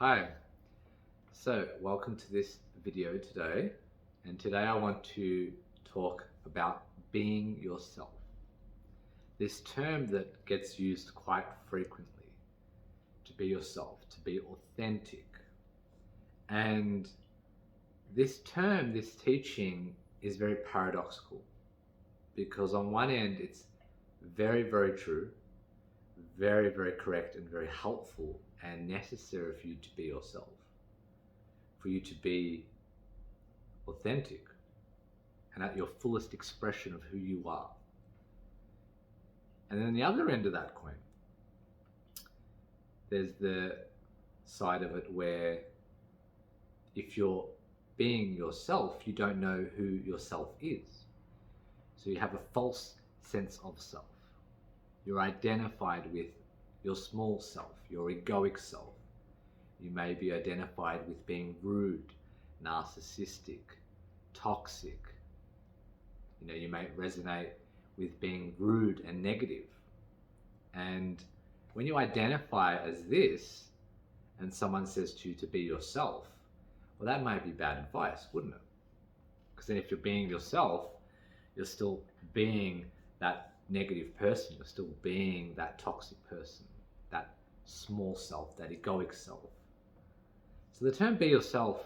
Hi, so welcome to this video today, and today I want to talk about being yourself. This term that gets used quite frequently, to be yourself, to be authentic. And this term, this teaching is very paradoxical because on one end it's very, very true, very, very correct and very helpful and necessary for you to be yourself, for you to be authentic and at your fullest expression of who you are. And then the other end of that coin, there's the side of it where if you're being yourself, you don't know who yourself is. So you have a false sense of self. You're identified with your small self, your egoic self. You may be identified with being rude, narcissistic, toxic. You may resonate with being rude and negative. And when you identify as this, and someone says to you to be yourself, well, that might be bad advice, wouldn't it? Because then if you're being yourself, you're still being that negative person, you're still being that toxic person, that small self, that egoic self. So the term be yourself,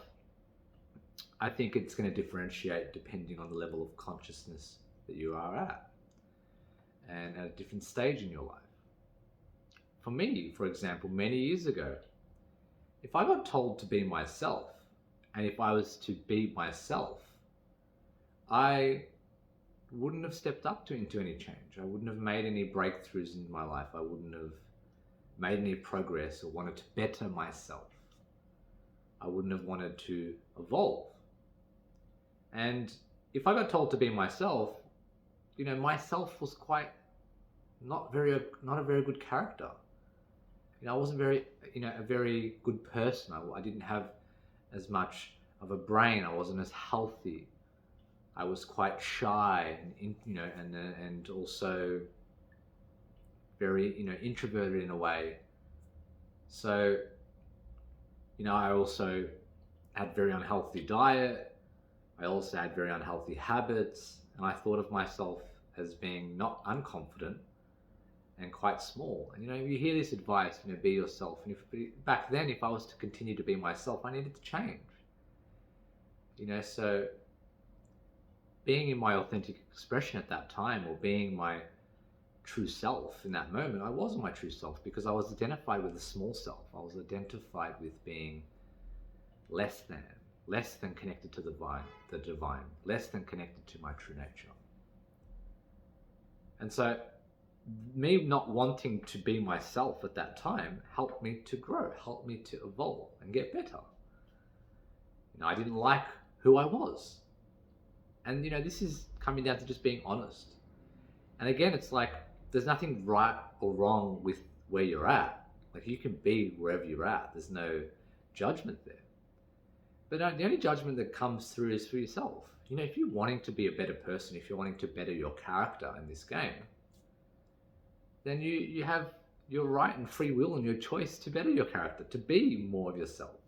I think it's going to differentiate depending on the level of consciousness that you are at and at a different stage in your life. For me, for example, many years ago, if I got told to be myself, and if I was to be myself, I wouldn't have stepped up into any change. I wouldn't have made any breakthroughs in my life. I wouldn't have made any progress or wanted to better myself. I wouldn't have wanted to evolve. And if I got told to be myself, myself was quite not a very good character. I wasn't a very good person. I didn't have as much of a brain. I wasn't as healthy. I was quite shy and also very, introverted in a way. So, I also had very unhealthy diet. I also had very unhealthy habits. And I thought of myself as being not unconfident and quite small. And, you hear this advice, be yourself. And back then, if I was to continue to be myself, I needed to change. So being in my authentic expression at that time, or being my true self in that moment, I wasn't my true self because I was identified with the small self. I was identified with being less than connected to the divine, less than connected to my true nature. And so me not wanting to be myself at that time helped me to grow, helped me to evolve and get better. I didn't like who I was. And this is coming down to just being honest. And again, it's like there's nothing right or wrong with where you're at. Like you can be wherever you're at. There's no judgment there. But the only judgment that comes through is for yourself. If you're wanting to be a better person, if you're wanting to better your character in this game, then you have your right and free will and your choice to better your character, to be more of yourself,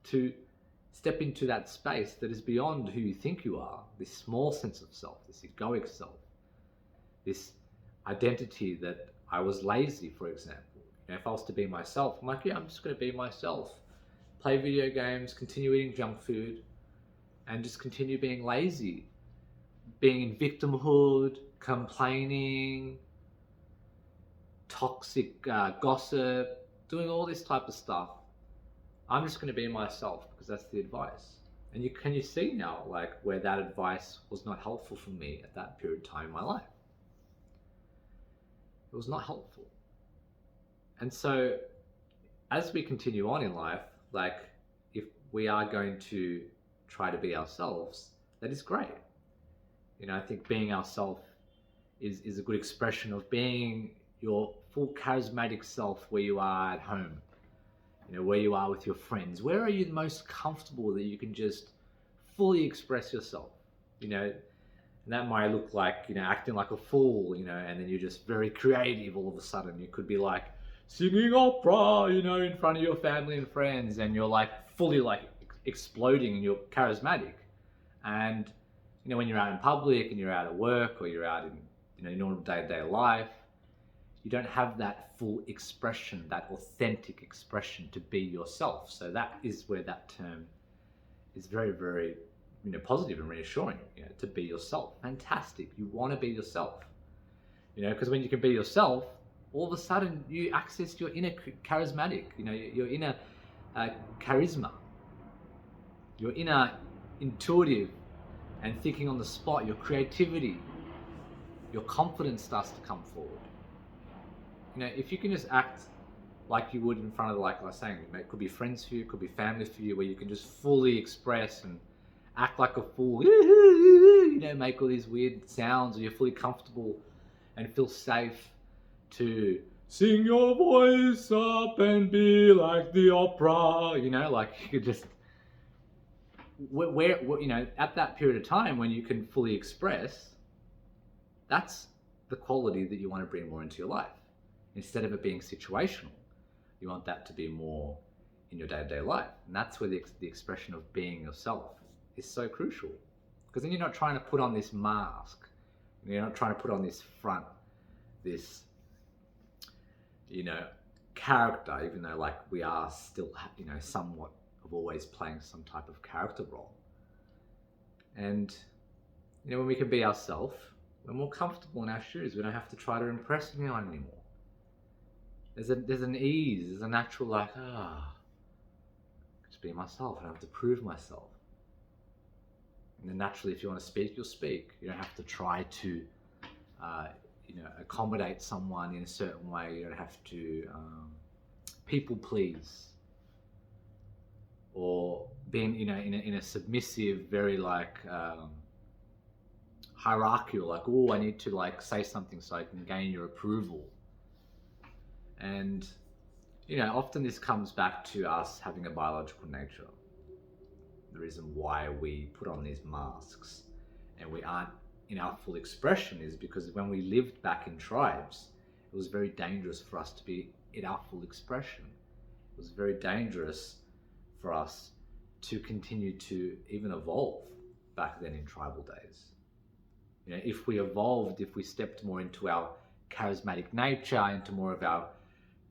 to step into that space that is beyond who you think you are, this small sense of self, this egoic self, this identity that I was lazy, for example. If I was to be myself, I'm like, I'm just going to be myself, play video games, continue eating junk food, and just continue being lazy, being in victimhood, complaining, toxic gossip, doing all this type of stuff. I'm just going to be myself because that's the advice. And can you see now, like, where that advice was not helpful for me at that period of time in my life? It was not helpful. And so as we continue on in life, like, if we are going to try to be ourselves, that is great. I think being ourselves is a good expression of being your full charismatic self where you are at home, where you are with your friends. Where are you the most comfortable that you can just fully express yourself? And that might look like, acting like a fool, and then you're just very creative all of a sudden. You could be like singing opera, you know, in front of your family and friends, and you're like fully like exploding and you're charismatic. And, you know, when you're out in public and you're out at work or you're out in, you know, your normal day-to-day life, you don't have that full expression, that authentic expression to be yourself. So that is where that term is very, very, you know, positive and reassuring, you know, to be yourself. Fantastic. You want to be yourself, you know, because when you can be yourself, all of a sudden you access your inner charismatic, you know, your inner charisma, your inner intuitive and thinking on the spot, your creativity, your confidence starts to come forward. You know, if you can just act like you would in front of, like I was saying, it could be friends for you, it could be family for you, where you can just fully express and act like a fool, you know, make all these weird sounds, or you're fully comfortable and feel safe to sing your voice up and be like the opera, you know, like you could just, where you know, at that period of time when you can fully express, that's the quality that you want to bring more into your life. Instead of it being situational, you want that to be more in your day-to-day life. And that's where the expression of being yourself is so crucial. Because then you're not trying to put on this mask. You're not trying to put on this front, this, you know, character, even though like we are still, you know, somewhat of always playing some type of character role. And, you know, when we can be ourselves, we're more comfortable in our shoes. We don't have to try to impress anyone anymore. There's an ease, there's a natural like, just be myself. I don't have to prove myself. And then naturally, if you want to speak, you'll speak. You don't have to try to, you know, accommodate someone in a certain way. You don't have to people please, or being, you know, in a submissive, very like hierarchical, like, oh, I need to like say something so I can gain your approval. And, you know, often this comes back to us having a biological nature. The reason why we put on these masks and we aren't in our full expression is because when we lived back in tribes, it was very dangerous for us to be in our full expression. It was very dangerous for us to continue to even evolve back then in tribal days. You know, if we evolved, if we stepped more into our charismatic nature, into more of our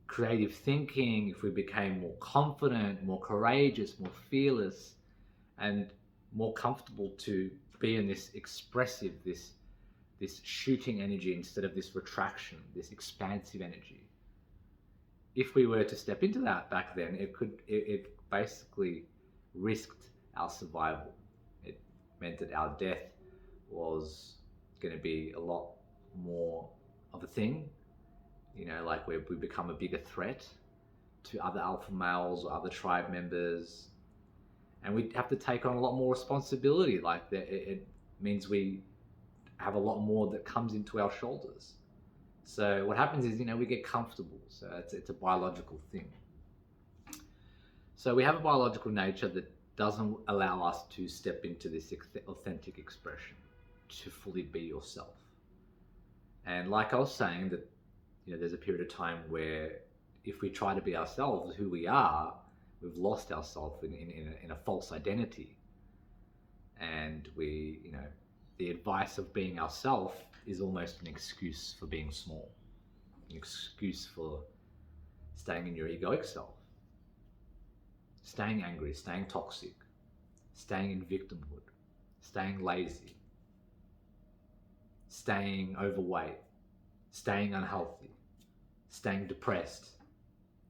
creative thinking, if we became more confident, more courageous, more fearless, and more comfortable to be in this expressive, this shooting energy instead of this retraction, this expansive energy. If we were to step into that back then, it basically risked our survival. It meant that our death was going to be a lot more of a thing. You know, like we become a bigger threat to other alpha males or other tribe members, and we have to take on a lot more responsibility. Like it means we have a lot more that comes into our shoulders. So what happens is, you know, we get comfortable. So it's a biological thing. So we have a biological nature that doesn't allow us to step into this authentic expression, to fully be yourself. And like I was saying, that, you know, there's a period of time where if we try to be ourselves, who we are, we've lost ourselves in a false identity. And we, you know, the advice of being ourselves is almost an excuse for being small, an excuse for staying in your egoic self, staying angry, staying toxic, staying in victimhood, staying lazy, staying overweight, staying unhealthy, staying depressed,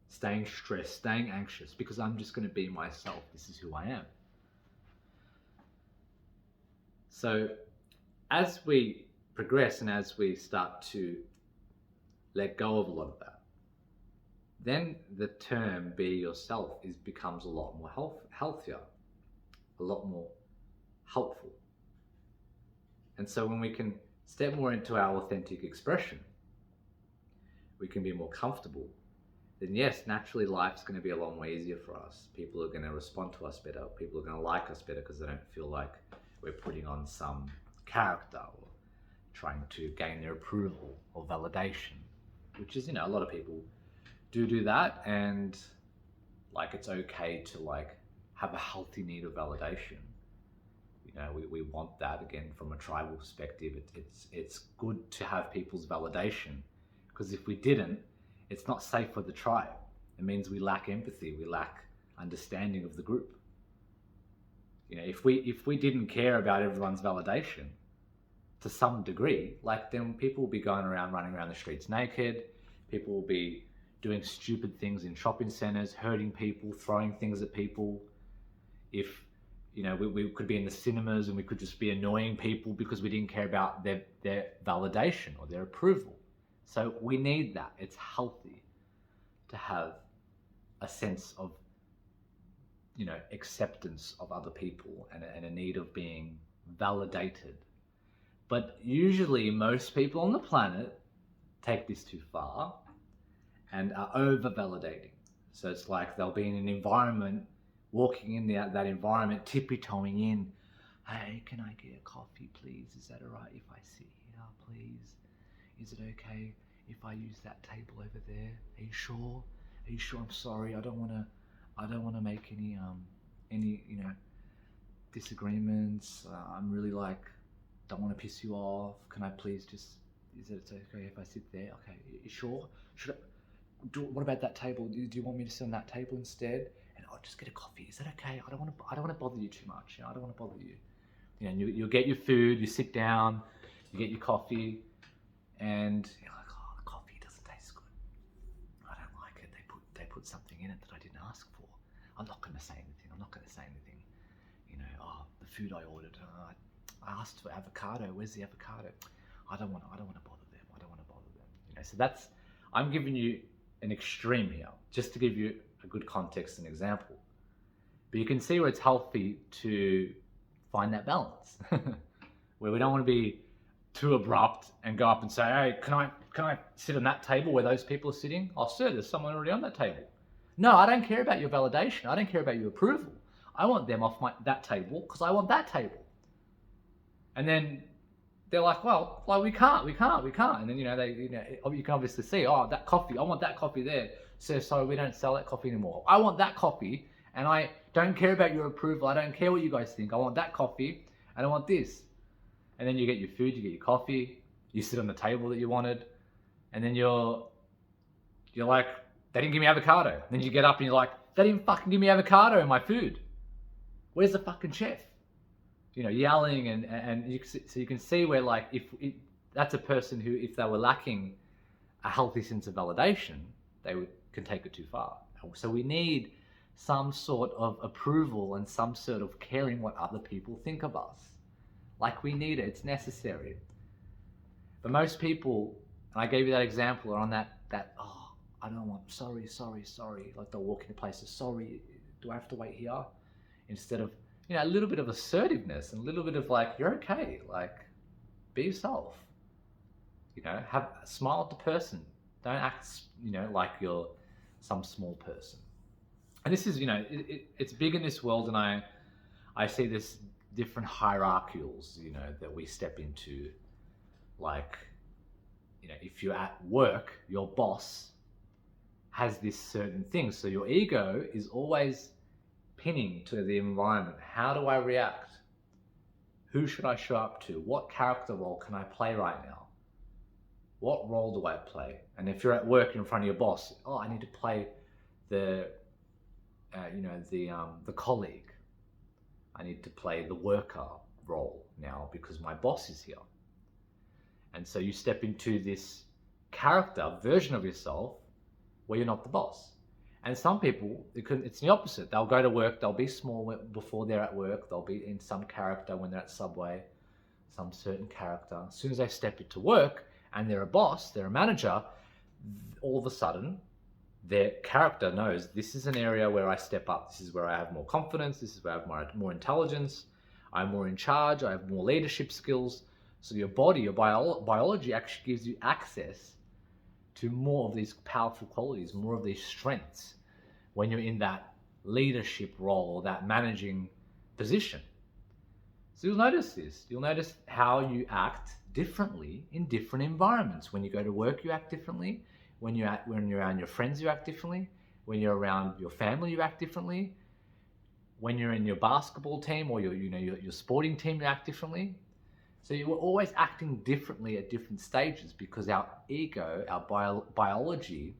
staying stressed, staying anxious, because I'm just going to be myself. This is who I am. So as we progress and as we start to let go of a lot of that, then the term be yourself becomes a lot more healthier, a lot more helpful. And so when we can step more into our authentic expression, we can be more comfortable, then yes, naturally life's going to be a lot more easier for us. People are going to respond to us better. People are going to like us better because they don't feel like we're putting on some character or trying to gain their approval or validation, which is, you know, a lot of people do that, and like it's okay to like have a healthy need of validation. You know, we want that again from a tribal perspective. It's good to have people's validation, because if we didn't, it's not safe for the tribe. It means we lack empathy, we lack understanding of the group. You know, if we didn't care about everyone's validation to some degree, like then people will be going around running around the streets naked. People will be doing stupid things in shopping centers, hurting people, throwing things at people. If you know, we could be in the cinemas and we could just be annoying people because we didn't care about their validation or their approval. So we need that. It's healthy to have a sense of, you know, acceptance of other people and a need of being validated. But usually most people on the planet take this too far and are over-validating. So it's like they'll be in an environment, walking in that environment, tippy-toeing in. Hey, can I get a coffee, please? Is that all right if I sit here, please? Is it okay if I use that table over there? Are you sure? Are you sure? I'm sorry. I don't want to make any you know, disagreements. I'm really like, don't want to piss you off. Can I please just? Is it okay if I sit there? Okay. You sure? Should I? What about that table? Do you want me to sit on that table instead? And I'll just get a coffee. Is that okay? I don't want to bother you too much. You know, I don't want to bother you. You know, you'll get your food. You sit down. You get your coffee, and you're like, oh, the coffee doesn't taste good. I don't like it. They put something in it that I didn't ask for. I'm not going to say anything. I'm not going to say anything. You know, oh, the food I ordered. I asked for avocado. Where's the avocado? I don't want to bother them. I don't want to bother them. You know, so that's, I'm giving you an extreme here, just to give you a good context and example. But you can see where it's healthy to find that balance, where we don't want to be too abrupt and go up and say, hey, can I sit on that table where those people are sitting? Oh, sir, there's someone already on that table. No, I don't care about your validation. I don't care about your approval. I want them off that table because I want that table. And then they're like, well, we can't. And then, you know, you can obviously see, oh, that coffee, I want that coffee there. So sorry, we don't sell that coffee anymore. I want that coffee, and I don't care about your approval. I don't care what you guys think. I want that coffee, and I want this. And then you get your food, you get your coffee, you sit on the table that you wanted, and then you're like, they didn't give me avocado. And then you get up and you're like, they didn't fucking give me avocado in my food. Where's the fucking chef? You know, yelling and so you can see where, like, if that's a person who, if they were lacking a healthy sense of validation, can take it too far. So we need some sort of approval and some sort of caring what other people think of us. Like, we need it. It's necessary. But most people, and I gave you that example, are on that oh, I don't want, sorry. Like, they'll walk into places, sorry, do I have to wait here? Instead of, you know, a little bit of assertiveness and a little bit of like, you're okay, like, be yourself. You know, smile at the person. Don't act, you know, like you're some small person. And this is, you know, it's big in this world, and I see this different hierarchies, you know, that we step into. Like, you know, if you're at work, your boss has this certain thing. So your ego is always pinning to the environment. How do I react? Who should I show up to? What character role can I play right now? What role do I play? And if you're at work in front of your boss, oh, I need to play the colleague. I need to play the worker role now because my boss is here. And so you step into this character version of yourself where you're not the boss. And some people, it's the opposite. They'll go to work, they'll be small before they're at work, they'll be in some character when they're at Subway, some certain character. As soon as they step into work and they're a boss, they're a manager, all of a sudden, their character knows, this is an area where I step up, this is where I have more confidence, this is where I have more intelligence, I'm more in charge, I have more leadership skills. So your body, your biology actually gives you access to more of these powerful qualities, more of these strengths when you're in that leadership role or that managing position. So you'll notice this. You'll notice how you act differently in different environments. When you go to work, you act differently. When you're around your friends, you act differently. When you're around your family, you act differently. When you're in your basketball team or your sporting team, you act differently. So you're always acting differently at different stages because our ego, our biology,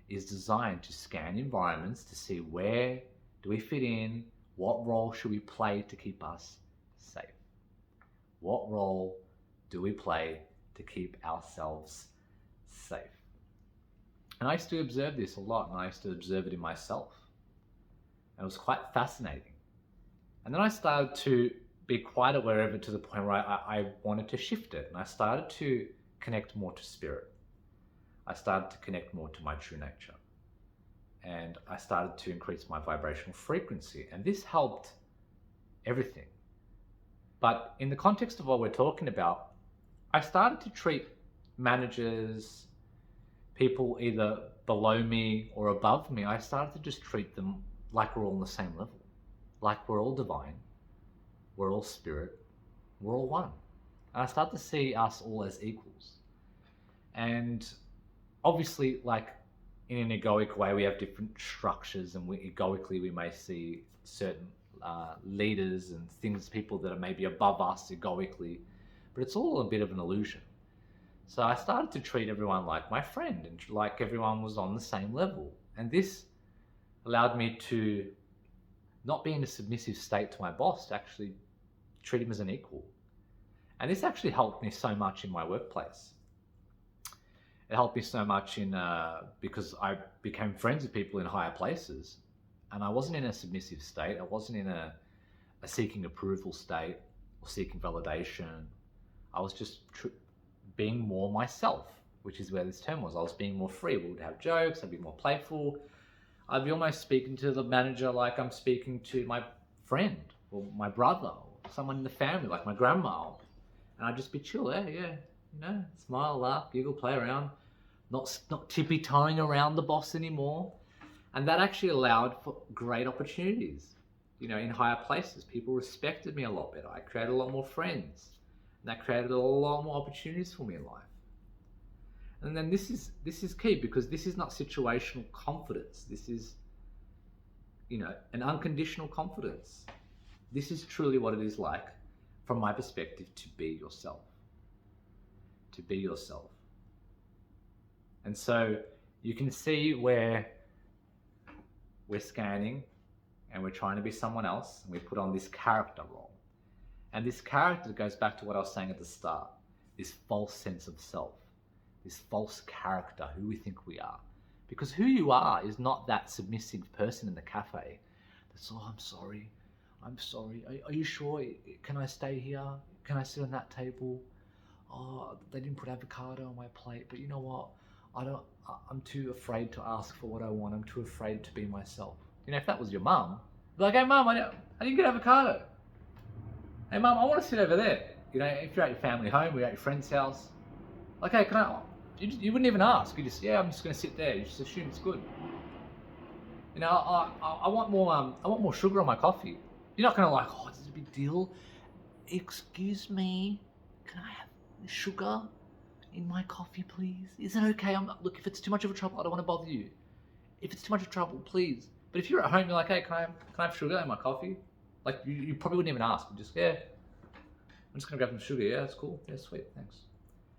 is designed to scan environments to see where do we fit in, what role should we play to keep us safe. What role do we play to keep ourselves safe? And I used to observe this a lot, and I used to observe it in myself. And it was quite fascinating. And then I started to be quite aware of it to the point where I wanted to shift it. And I started to connect more to spirit. I started to connect more to my true nature. And I started to increase my vibrational frequency. And this helped everything. But in the context of what we're talking about, I started to treat managers, people either below me or above me, I started to just treat them like we're all on the same level. Like we're all divine, we're all spirit, we're all one. And I started to see us all as equals. And obviously, like in an egoic way, we have different structures, and egoically we may see certain leaders and things, people that are maybe above us egoically, but it's all a bit of an illusion. So I started to treat everyone like my friend and like everyone was on the same level. And this allowed me to not be in a submissive state to my boss, to actually treat him as an equal. And this actually helped me so much in my workplace. It helped me so much because I became friends with people in higher places, and I wasn't in a submissive state. I wasn't in a seeking approval state or seeking validation. I was just being more myself, which is where this term was. I was being more free. We would have jokes. I'd be more playful. I'd be almost speaking to the manager like I'm speaking to my friend or my brother or someone in the family, like my grandma. And I'd just be chill. Yeah, smile, laugh, giggle, play around, not tippy-toeing around the boss anymore. And that actually allowed for great opportunities. In higher places, people respected me a lot better. I created a lot more friends. And that created a lot more opportunities for me in life. And then this is key, because this is not situational confidence. This is, an unconditional confidence. This is truly what it is like, from my perspective, to be yourself. To be yourself. And so you can see where we're scanning and we're trying to be someone else, and we put on this character role. And this character goes back to what I was saying at the start, this false sense of self, this false character, who we think we are. Because who you are is not that submissive person in the cafe that's, oh, I'm sorry. Are you sure? Can I stay here? Can I sit on that table? Oh, they didn't put avocado on my plate, but you know what? I'm too afraid to ask for what I want. I'm too afraid to be myself. If that was your mum, be like, hey mum, I didn't get avocado. Hey mum, I want to sit over there. If you're at your family home, we're at your friend's house. Like, hey, can I? You wouldn't even ask. You just, yeah, I'm just going to sit there. You just assume it's good. I want more sugar on my coffee. You're not going to like, oh, this is a big deal. Excuse me, can I have sugar in my coffee, please? Is it okay? Look, if it's too much of a trouble, I don't want to bother you. If it's too much of trouble, please. But if you're at home, you're like, hey, can I have sugar in my coffee? Like, you probably wouldn't even ask. You just, yeah, I'm just going to grab some sugar. Yeah, that's cool. Yeah, sweet, thanks.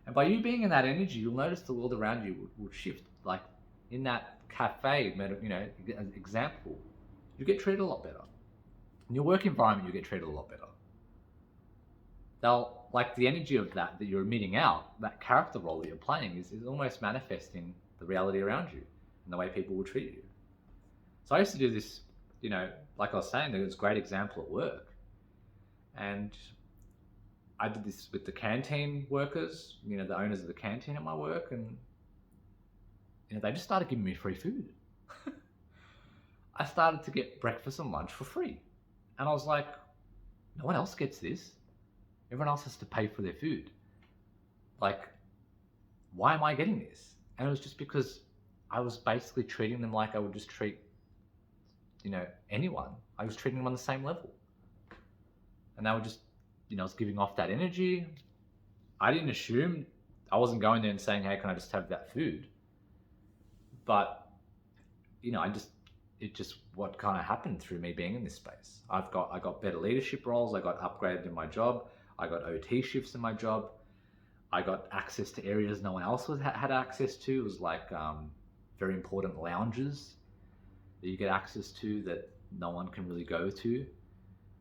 And by you being in that energy, you'll notice the world around you will shift. Like in that cafe, example, you get treated a lot better. In your work environment, you get treated a lot better. They'll, like the energy of that you're emitting out, that character role that you're playing is almost manifesting the reality around you and the way people will treat you. So I used to do this, like I was saying, there was a great example at work. And I did this with the canteen workers, the owners of the canteen at my work, and they just started giving me free food. I started to get breakfast and lunch for free. And I was like, no one else gets this. Everyone else has to pay for their food. Like, why am I getting this? And it was just because I was basically treating them like I would just treat, anyone. I was treating them on the same level. And they were just, I was giving off that energy. I didn't assume, I wasn't going there and saying, hey, can I just have that food? But, it just what kind of happened through me being in this space. I got better leadership roles. I got upgraded in my job. I got OT shifts in my job. I got access to areas no one else had access to. It was like very important lounges that you get access to that no one can really go to.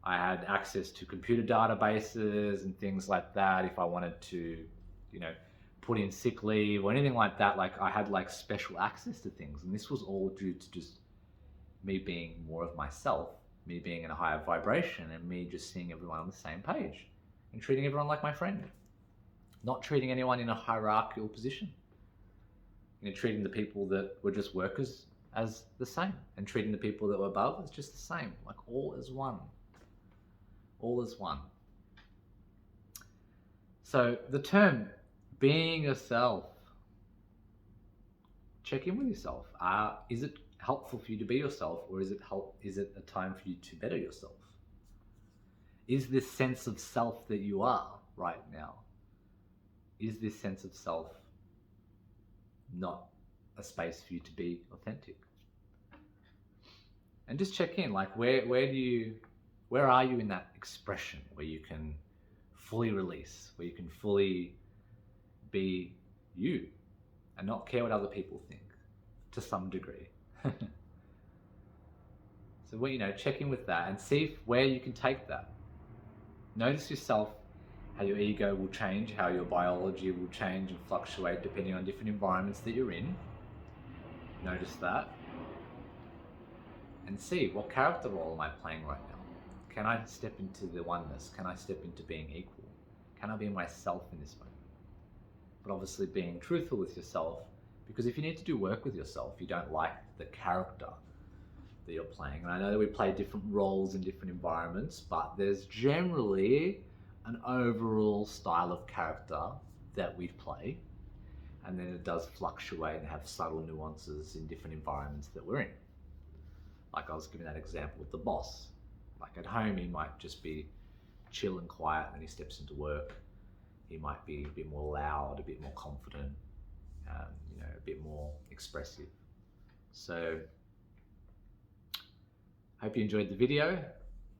I had access to computer databases and things like that. If I wanted to, put in sick leave or anything like that, like I had like special access to things. And this was all due to just me being more of myself, me being in a higher vibration, and me just seeing everyone on the same page and treating everyone like my friend. Not treating anyone in a hierarchical position. Treating the people that were just workers as the same, and treating the people that were above as just the same, like all as one. All as one. So the term being yourself, check in with yourself. Is it helpful for you to be yourself, or is it a time for you to better yourself? Is this sense of self that you are right now, is this sense of self not a space for you to be authentic? And just check in, like where are you in that expression where you can fully release, where you can fully be you and not care what other people think to some degree. So check in with that and see where you can take that. Notice yourself, how your ego will change, how your biology will change and fluctuate depending on different environments that you're in. Notice that. And see, what character role am I playing right now? Can I step into the oneness? Can I step into being equal? Can I be myself in this moment? But obviously being truthful with yourself, because if you need to do work with yourself, you don't like the character that you're playing. And I know that we play different roles in different environments, but there's generally an overall style of character that we play, and then it does fluctuate and have subtle nuances in different environments that we're in. Like I was giving that example with the boss. Like at home, he might just be chill and quiet, and he steps into work, he might be a bit more loud, a bit more confident, a bit more expressive. So hope you enjoyed the video.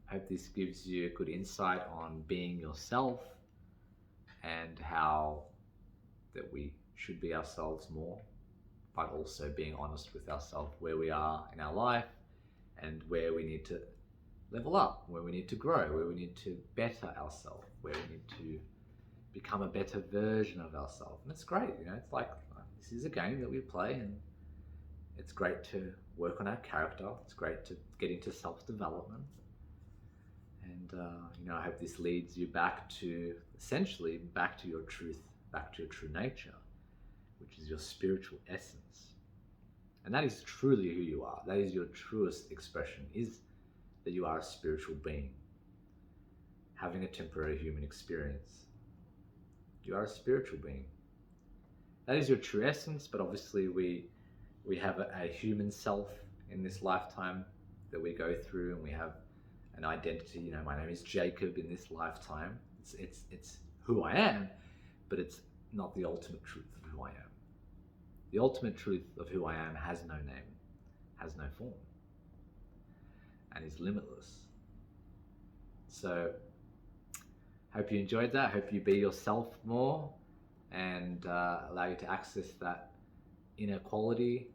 Hope this gives you a good insight on being yourself and how that we should be ourselves more, but also being honest with ourselves, where we are in our life and where we need to level up, where we need to grow, where we need to better ourselves, where we need to become a better version of ourselves. And it's great, it's like, this is a game that we play, and it's great to work on our character. It's great to get into self-development. And, I hope this leads you back to your truth, back to your true nature, which is your spiritual essence. And that is truly who you are. That is your truest expression, is that you are a spiritual being, having a temporary human experience. You are a spiritual being. That is your true essence, but obviously we have a human self in this lifetime that we go through, and we have an identity. My name is Jacob in this lifetime. It's who I am, but it's not the ultimate truth of who I am. The ultimate truth of who I am has no name, has no form, and is limitless. So hope you enjoyed that. Hope you be yourself more and allow you to access that inner quality,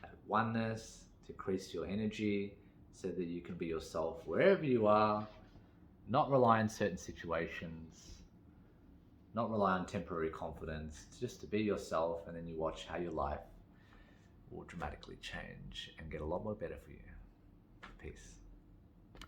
that oneness, to increase your energy so that you can be yourself wherever you are, not rely on certain situations, not rely on temporary confidence, just to be yourself, and then you watch how your life will dramatically change and get a lot more better for you. Peace.